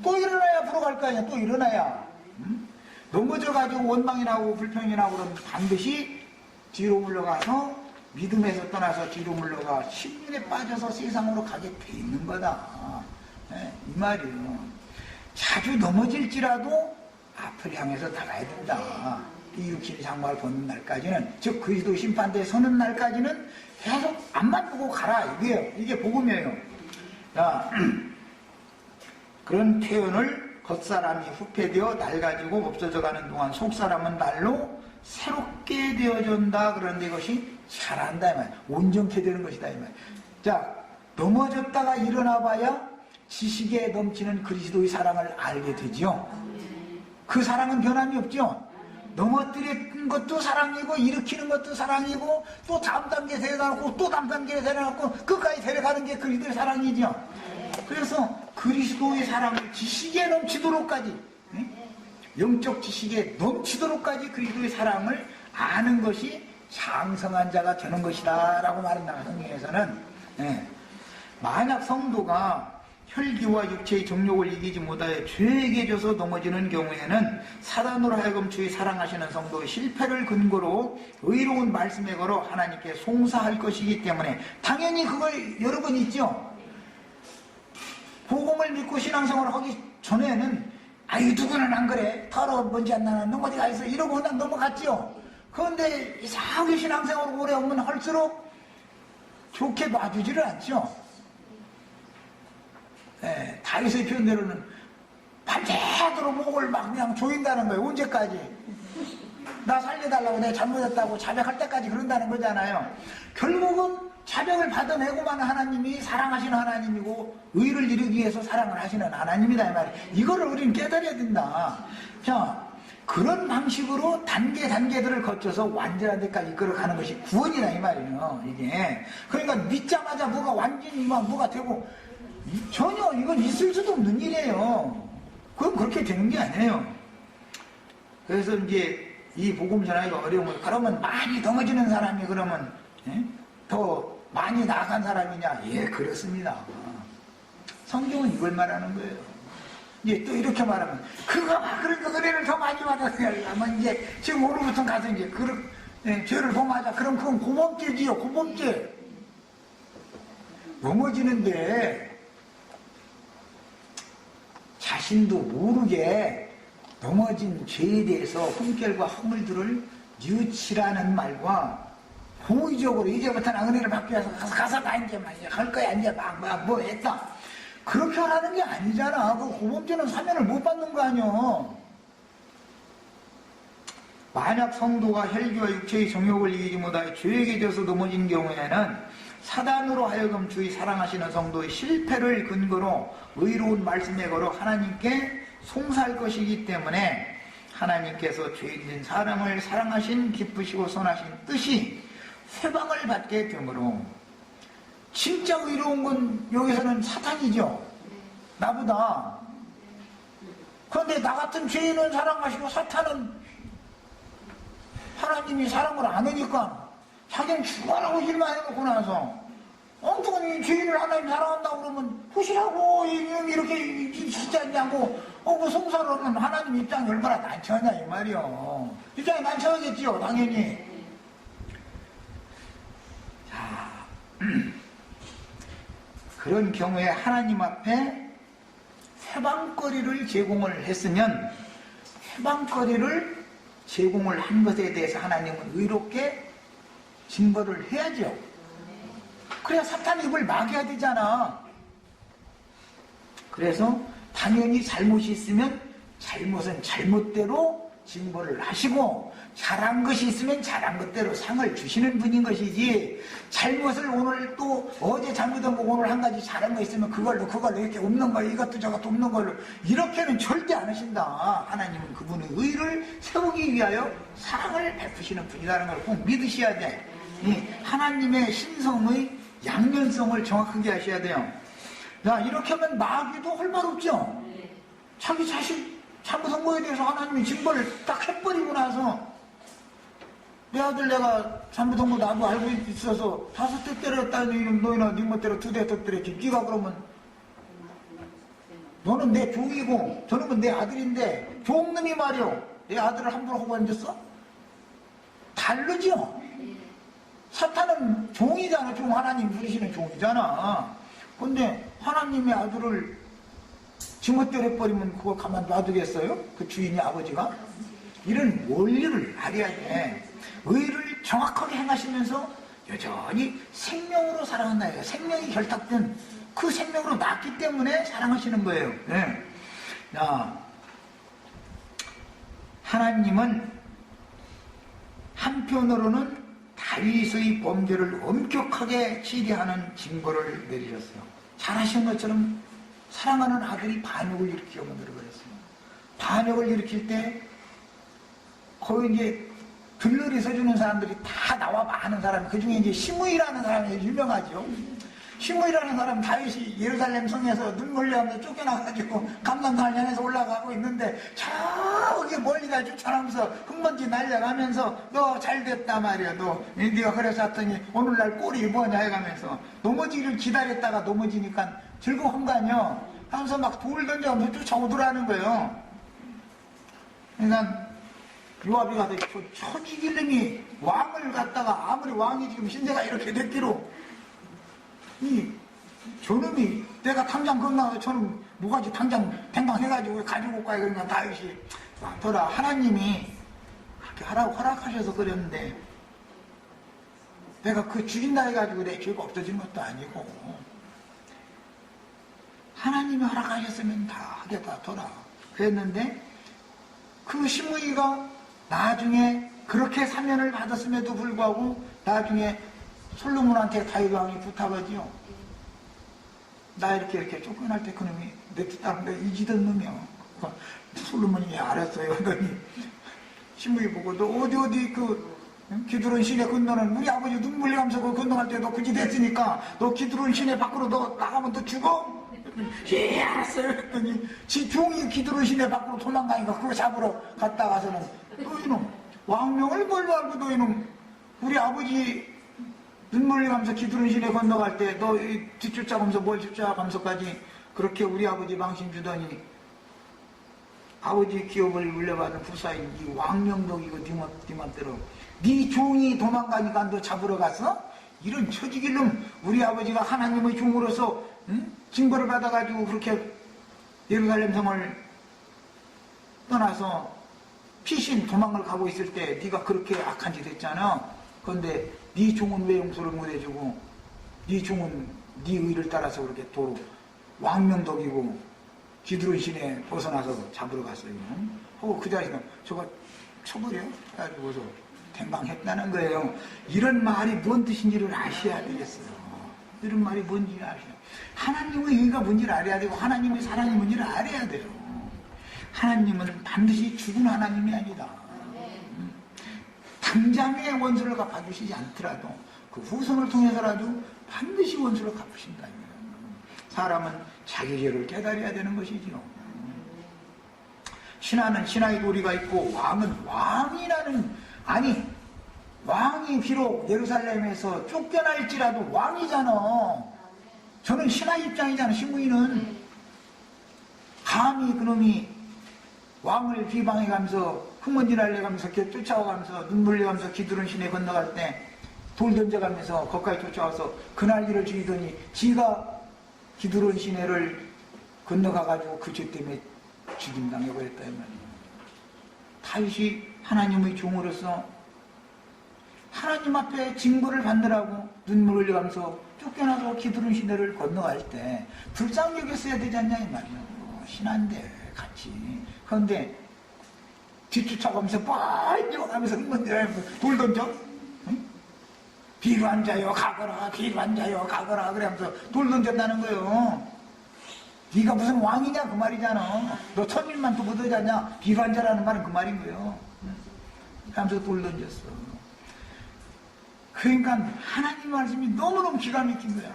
또 일어나야 앞으로 갈 거 아니야. 또 일어나야. 넘어져가지고 원망이 나고 불평이 나고 그러면 반드시 뒤로 물러가서 믿음에서 떠나서 뒤로 물러가 신민에 빠져서 세상으로 가게 돼 있는 거다. 이 말이에요. 자주 넘어질지라도 앞을 향해서 나가야 된다. 이 육신의 장막을 보는 날까지는, 즉 그리스도 심판대에 서는 날까지는 계속 앞만 보고 가라 이게요. 이게 복음이에요. 자, 그런 표현을 겉사람이 후패되어 낡아지고 없어져가는 동안 속사람은 날로 새롭게 되어준다. 그런데 이것이 잘한다 이 말. 온전케 되는 것이다 이 말. 자, 넘어졌다가 일어나봐야 지식에 넘치는 그리스도의 사랑을 알게 되죠. 그 사랑은 변함이 없죠. 넘어뜨린 것도 사랑이고 일으키는 것도 사랑이고 또 다음 단계에 데려가고 또 다음 단계에 데려가고 끝까지 데려가는 게 그리스도의 사랑이죠. 그래서 그리스도의 사랑을 지식에 넘치도록까지, 영적 지식에 넘치도록까지 그리스도의 사랑을 아는 것이 장성한 자가 되는 것이다 라고 말한다. 성경에서는. 만약 성도가 혈기와 육체의 정욕을 이기지 못하여 죄에게 져서 넘어지는 경우에는 사단으로 하여금 주의 사랑하시는 성도의 실패를 근거로 의로운 말씀에 걸어 하나님께 송사할 것이기 때문에, 당연히 그걸 여러 번 있죠. 복음을 믿고 신앙생활을 하기 전에는 아유 누구는 안 그래, 더러워 먼지 안 나는 너 어디가 있어 이러고 그냥 넘어갔죠. 그런데 이상하게 신앙생활을 오래 하면 할수록 좋게 놔주지를 않죠. 다윗의 표현대로는 밤새도록 목을 막 그냥 조인다는 거예요. 언제까지? 나 살려달라고 내가 잘못했다고 자백할 때까지 그런다는 거잖아요. 결국은 자백을 받아내고만 하나님이 사랑하시는 하나님이고 의를 이루기 위해서 사랑을 하시는 하나님이다 이 말이에요. 이거를 우리는 깨달아야 된다. 자, 그런 방식으로 단계들을 거쳐서 완전한 데까지 이끌어가는 것이 구원이다 이 말이에요. 이게 그러니까 믿자마자 뭐가 완전히 뭐가 되고, 전혀 이건 있을 수도 없는 일이에요. 그건 그렇게 되는 게 아니에요. 그래서 이제 이 복음 전하기가 어려운 거예요. 그러면 많이 넘어지는 사람이 그러면 더 많이 나아간 사람이냐? 예, 그렇습니다. 성경은 이걸 말하는 거예요. 이제 또 이렇게 말하면 그러니까 은혜를 더 많이 받았어야만 이제 지금 오늘부터 가서 이제 죄를 범하자. 그럼 그건 고범죄지요. 고범죄. 넘어지는데 자신도 모르게 넘어진 죄에 대해서 훈결과 허물들을 뉘우치라는 말과 고의적으로 이제부터는 은혜를 받기 위해서 가서 나 이제 막 할 거야 이제 막 뭐 했다 그렇게 하라는 게 아니잖아. 그 고범죄는 사면을 못 받는 거 아니야. 만약 성도가 혈기와 육체의 정욕을 이기지 못하여 죄에게 져서 넘어진 경우에는 사단으로 하여금 주의 사랑하시는 성도의 실패를 근거로 의로운 말씀에 걸어 하나님께 송사할 것이기 때문에 하나님께서 죄인된 사람을 사랑하신 기쁘시고 선하신 뜻이 회방을 받게 되므로, 진짜 의로운 건 여기서는 사탄이죠. 나보다. 그런데 나 같은 죄인은 사랑하시고 사탄은 하나님이 사랑을 안 하니까 자기는 죽어라고 일만 해놓고 나서 엉뚱한 죄인을 하나님 사랑한다고 그러면 후시라고 이렇게 진짜 있냐고 그 송사를 하면 하나님 입장이 얼마나 난처하냐 이 말이요. 입장이 난처하겠지요 당연히. 자, 그런 경우에 하나님 앞에 회방거리를 제공을 했으면 회방거리를 제공을 한 것에 대해서 하나님은 의롭게 징벌을 해야죠. 그래야 사탄의 입을 막아야 되잖아. 그래서 당연히 잘못이 있으면 잘못은 잘못대로 징벌을 하시고 잘한 것이 있으면 잘한 것대로 상을 주시는 분인 것이지, 잘못을 오늘 또 어제 잘못한 거 오늘 한 가지 잘한 거 있으면 그걸로 이렇게 없는 거, 이것도 저것도 없는 걸로 이렇게는 절대 안 하신다. 하나님은 그분의 의를 세우기 위하여 사랑을 베푸시는 분이라는 걸 꼭 믿으셔야 돼. 이 하나님의 신성의 양면성을 정확하게 하셔야 돼요. 자, 이렇게 하면 마귀도 할 말 없죠. 자기 자식 잘못한 거에 대해서 하나님이 징벌을 딱 해버리고 나서, 내 아들 내가 잘못한 거 나도 알고 있어서 5대 때렸다니, 이놈 너희나 네 멋대로 2대 더 때렸지. 네가 그러면 너는 내 종이고 저놈은 내 아들인데 종놈이 말이오 내 아들을 함부로 하고 앉았어? 다르죠. 사탄은 종이잖아. 종, 하나님 부르시는 종이잖아. 근데 하나님의 아들을 지멋대로 해버리면 그걸 가만 놔두겠어요? 그 주인이, 아버지가? 이런 원리를 알아야 돼. 의를 정확하게 행하시면서 여전히 생명으로 사랑한다. 생명이 결탁된 그 생명으로 낳기 때문에 사랑하시는 거예요. 네. 자, 하나님은 한편으로는 다윗의 범죄를 엄격하게 치리하는 징벌을 내리셨어요. 잘하신 것처럼 사랑하는 아들이 반역을 일으키고 만들어버렸어요. 반역을 일으킬 때 거의 이제 들러리 서주는 사람들이 다 나와 아는 사람이, 그 중에 이제 시므이라는 사람이 유명하죠. 시므이라는 사람, 다윗이 예루살렘 성에서 눈물 흘려가면서 쫓겨나가지고 감람산을 향해서 올라가고 있는데 저기 멀리다 쫓아가면서 흙먼지 날려가면서 너 잘됐다 말이야. 네가 그래서 왔더니 오늘날 꼴이 뭐냐 해가면서 넘어지기를 기다렸다가 넘어지니까 즐거운 거 아니야. 하면서 막 돌 던져가면서 쫓아오더라는 거예요. 그러니까 요압이 가서 저 처지길님이 왕을 갖다가, 아무리 왕이 지금 신세가 이렇게 됐기로 저놈이 내가 당장 건너가서 저놈 뭐가지 당장 댕강해가지고 가지고 가야 그러니까 다윗이 더라 하나님이 그렇게 하라고 허락하셔서 그랬는데 내가 그 죽인다 해가지고 내 죄가 없어진 것도 아니고 하나님이 허락하셨으면 다 하겠다 더라 그랬는데, 그 시므이가 나중에 그렇게 사면을 받았음에도 불구하고 나중에 솔로몬한테 다윗 왕이 부탁하지요. 나 이렇게 쫓겨날 때 그놈이 내 뜻 따른데 이지던 놈이야. 솔로몬이 알았어요. 그러더니 시므이 보고 너 어디 그 기드론 시내 건너는 우리 아버지 눈물 흘리면서 그 건너갈 때 너 그지 됐으니까 너 기드론 시내 밖으로 너 나가면 너 죽어? 예 알았어요. 그랬더니 지 종이 기드론 시내 밖으로 도망가니까 그거 잡으러 갔다 가서는 너 이놈 왕명을 뭘로 알고 너 이놈 우리 아버지 눈물 흘리면서 기드론 시내 건너갈 때 너 뒤쫓아가면서 뭘 쫓아가면서까지 그렇게 우리 아버지 망신 주더니 아버지 기업을 물려받은 부사인 이 왕명덕이고 네 맘대로 네 종이 도망가니까 너 잡으러 갔어? 이런 처지길 놈. 우리 아버지가 하나님의 종으로서 징벌을 받아가지고 그렇게 예루살렘 성을 떠나서 피신 도망을 가고 있을 때 네가 그렇게 악한 짓 했잖아. 그런데 네 종은 왜 용서를 못 해주고 네 종은 네 의를 따라서 그렇게 도로 왕명덕이고 기드론 시내 벗어나서 잡으러 갔어요. 하고 그 자식은 저거 쳐버려? 가지고서 댕방했다는 거예요. 이런 말이 뭔 뜻인지를 아셔야 되겠어요. 이런 말이 뭔지를 아셔야. 하나님의 의가 뭔지를 알아야 되고 하나님의 사랑이 뭔지를 알아야 돼요. 하나님은 반드시 죽은 하나님이 아니다. 당장의 원수를 갚아주시지 않더라도 그 후손을 통해서라도 반드시 원수를 갚으신다. 사람은 자기 죄를 깨달아야 되는 것이지요. 신하는 신하의 도리가 있고 왕은 왕이라는, 아니 왕이 비록 예루살렘에서 쫓겨날지라도 왕이잖아. 저는 신하 입장이잖아. 시므이는 감히 그놈이 왕을 비방해가면서 흙먼지 날려가면서 이렇게 쫓아와가면서 눈물 흘려가면서 기드론 시내 건너갈 때 돌 던져가면서 거기까지 쫓아와서 그날기를 죽이더니 지가 기드론 시내를 건너가가지고 그 죄 때문에 죽임당해버렸다 이 말이에요. 다윗이 하나님의 종으로서 하나님 앞에 징벌을 받느라고 눈물 흘려가면서 쫓겨나서 기드론 시내를 건너갈 때 불쌍히 여겼어야 되지 않냐 이 말이에요. 신한데 같이. 그런데 뒤쫓아가면서 빨리 가면서 돌 던져? 응? 뒤로 앉아요 가거라 뒤로 앉아요 가거라 그러면서 돌 던졌다는 거예요. 네가 무슨 왕이냐 그 말이잖아. 너 천일만 또 못하잖냐. 뒤로 앉아라는 말은 그 말인 거예요. 하면서 돌 던졌어. 그러니까 하나님 말씀이 너무너무 기가 막힌 거야.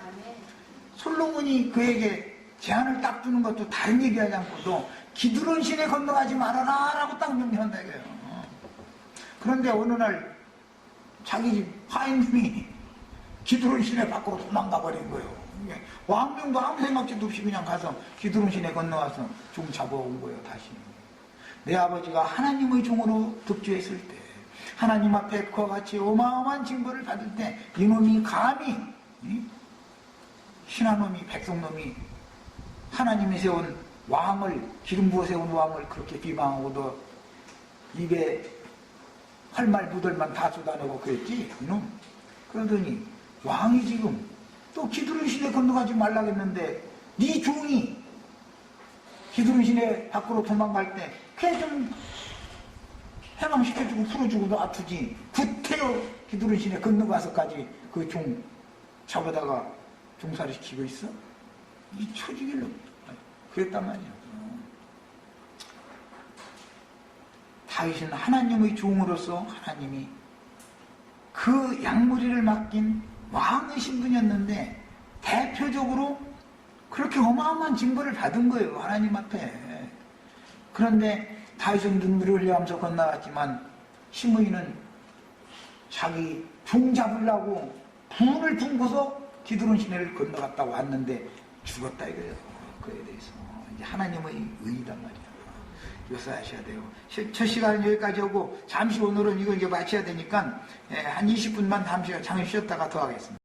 솔로몬이 그에게 제안을 딱 주는 것도 다른 얘기하지 않고도 기드론 시내 건너가지 말아라 라고 딱 명령한다 이거예요. 그런데 어느 날 자기 집 하인님이 기드론 시내 밖으로 도망가 버린 거예요. 왕명도 아무 생각지도 없이 그냥 가서 기드론 시내 건너와서 종 잡아온 거예요. 다시 내 아버지가 하나님의 종으로 득주했을 때 하나님 앞에 그와 같이 어마어마한 징벌을 받을 때 이놈이 감히 신하놈이 백성놈이 하나님이 세운 왕을 기름 부어 세운 왕을 그렇게 비방하고도 입에 헐말 무들만 다 쏟아내고 그랬지 이놈. 그러더니 왕이 지금 또 기드론 시내 건너가지 말라고 했는데 네 종이 기드론 시내 밖으로 도망갈 때 그냥 좀 해방시켜주고 풀어주고 놔두지 구태여 기드론 시내 건너가서까지 그 종 잡아다가 종살이 시키고 있어? 이 처지길로 그랬단 말이야. 다윗은 하나님의 종으로서 하나님이 그 양무리를 맡긴 왕의 신분이었는데 대표적으로 그렇게 어마어마한 징벌을 받은 거예요. 하나님 앞에. 그런데 다윗은 눈물을 흘려하면서 건너갔지만 시므이는 자기 종 잡으려고 불을 품고서 기드론 시내를 건너갔다 왔는데 죽었다 이거예요. 그에 대해서 이제 하나님의 의의단 말이야. 이것을 아셔야 돼요. 첫 시간은 여기까지 오고 잠시 오늘은 이거 이제 마쳐야 되니까 한 20분만 잠시 쉬었다가 더 하겠습니다.